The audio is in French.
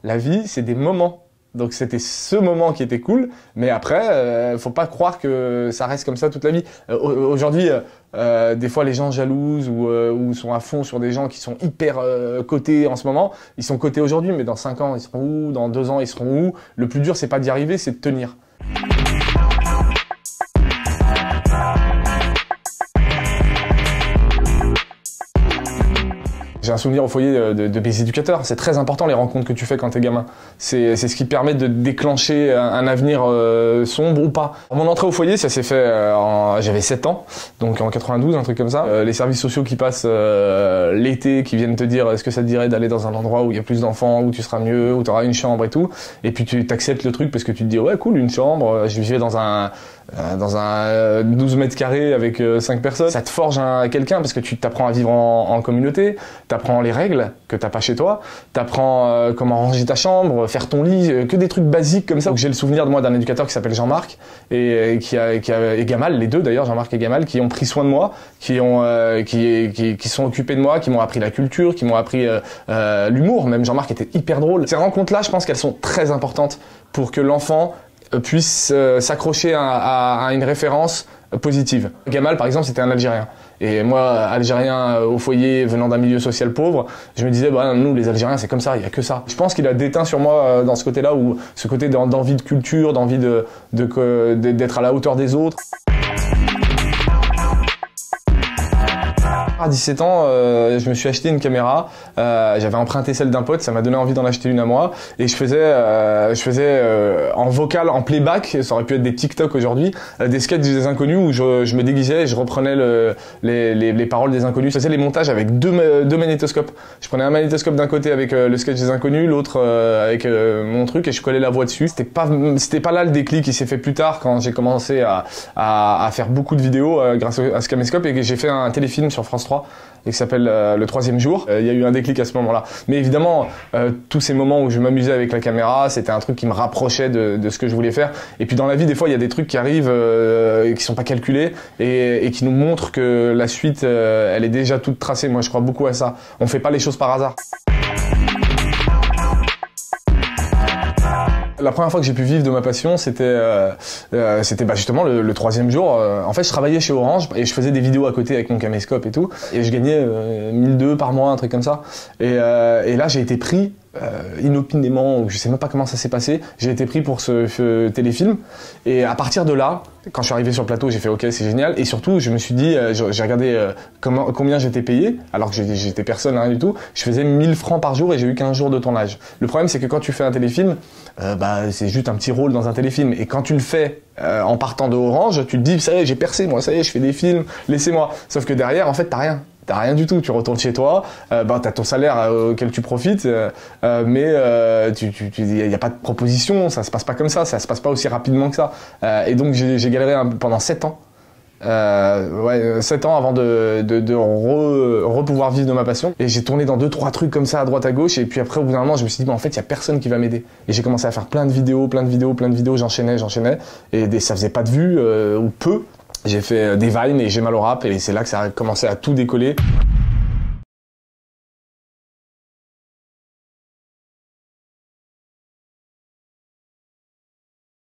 La vie, c'est des moments. Donc c'était ce moment qui était cool, mais après, faut pas croire que ça reste comme ça toute la vie. Aujourd'hui, des fois les gens jalousent ou sont à fond sur des gens qui sont hyper cotés en ce moment. Ils sont cotés aujourd'hui, mais dans 5 ans ils seront où? Dans 2 ans ils seront où? Le plus dur, c'est pas d'y arriver, c'est de tenir. J'ai un souvenir au foyer de mes éducateurs. C'est très important les rencontres que tu fais quand t'es gamin. C'est ce qui permet de déclencher un avenir sombre ou pas. Mon entrée au foyer, ça s'est fait j'avais 7 ans, donc en 92, un truc comme ça. Les services sociaux qui passent l'été, qui viennent te dire est-ce que ça te dirait d'aller dans un endroit où il y a plus d'enfants, où tu seras mieux, où tu auras une chambre et tout. Et puis tu t'acceptes le truc parce que tu te dis ouais cool, une chambre. Je vivais dans un 12 mètres carrés avec 5 personnes. Ça te forge quelqu'un parce que tu t'apprends à vivre en communauté. T'apprends les règles que t'as pas chez toi, t'apprends comment ranger ta chambre, faire ton lit, que des trucs basiques comme ça. Donc j'ai le souvenir de moi d'un éducateur qui s'appelle Jean-Marc et Gamal, les deux d'ailleurs, Jean-Marc et Gamal, qui ont pris soin de moi, qui sont occupés de moi, qui m'ont appris la culture, qui m'ont appris l'humour. Même Jean-Marc était hyper drôle. Ces rencontres-là, je pense qu'elles sont très importantes pour que l'enfant puisse s'accrocher à une référence positive. Gamal, par exemple, c'était un Algérien. Et moi, Algérien au foyer, venant d'un milieu social pauvre, je me disais, bah, nous, les Algériens, c'est comme ça, il n'y a que ça. Je pense qu'il a déteint sur moi dans ce côté-là, où ce côté d'envie de culture, d'envie d'être à la hauteur des autres. À 17 ans, je me suis acheté une caméra. J'avais emprunté celle d'un pote, ça m'a donné envie d'en acheter une à moi. Et je faisais en vocal, en playback, ça aurait pu être des TikTok aujourd'hui, des sketchs des inconnus où je me déguisais et je reprenais les paroles des inconnus. Je faisais les montages avec deux magnétoscopes. Je prenais un magnétoscope d'un côté avec le sketch des inconnus, l'autre avec mon truc, et je collais la voix dessus. C'était pas là le déclic, il s'est fait plus tard quand j'ai commencé à faire beaucoup de vidéos grâce à ce caméscope, et que j'ai fait un téléfilm sur France 3 et qui s'appelle Le Troisième Jour. Il y a eu un déclic à ce moment-là. Mais évidemment, tous ces moments où je m'amusais avec la caméra, c'était un truc qui me rapprochait de ce que je voulais faire. Et puis dans la vie, des fois, il y a des trucs qui arrivent et qui sont pas calculés et qui nous montrent que la suite, elle est déjà toute tracée. Moi, je crois beaucoup à ça. On fait pas les choses par hasard. La première fois que j'ai pu vivre de ma passion, c'était justement le troisième jour. En fait, je travaillais chez Orange et je faisais des vidéos à côté avec mon caméscope et tout. Et je gagnais 1002 par mois, un truc comme ça. Et là, j'ai été pris inopinément, je sais même pas comment ça s'est passé. J'ai été pris pour ce téléfilm. Et à partir de là, quand je suis arrivé sur le plateau, j'ai fait ok, c'est génial. Et surtout, je me suis dit, j'ai regardé combien j'étais payé, alors que j'étais personne, rien du tout. Je faisais 1000 francs par jour et j'ai eu 15 jours de tournage. Le problème, c'est que quand tu fais un téléfilm, c'est juste un petit rôle dans un téléfilm. Et quand tu le fais en partant de Orange, tu te dis, ça y est, j'ai percé, moi, ça y est, je fais des films, laissez-moi. Sauf que derrière, en fait, t'as rien. T'as rien du tout, tu retournes chez toi, t'as ton salaire auquel tu profites, mais y a pas de proposition, ça se passe pas comme ça se passe pas aussi rapidement que ça. Et donc j'ai galéré pendant 7 ans. 7 ans avant de pouvoir vivre de ma passion. Et j'ai tourné dans 2-3 trucs comme ça à droite à gauche, et puis après au bout d'un moment je me suis dit, en fait il y a personne qui va m'aider. Et j'ai commencé à faire plein de vidéos, j'enchaînais, et ça faisait pas de vues, ou peu. J'ai fait des vines et j'ai mal au rap, et c'est là que ça a commencé à tout décoller.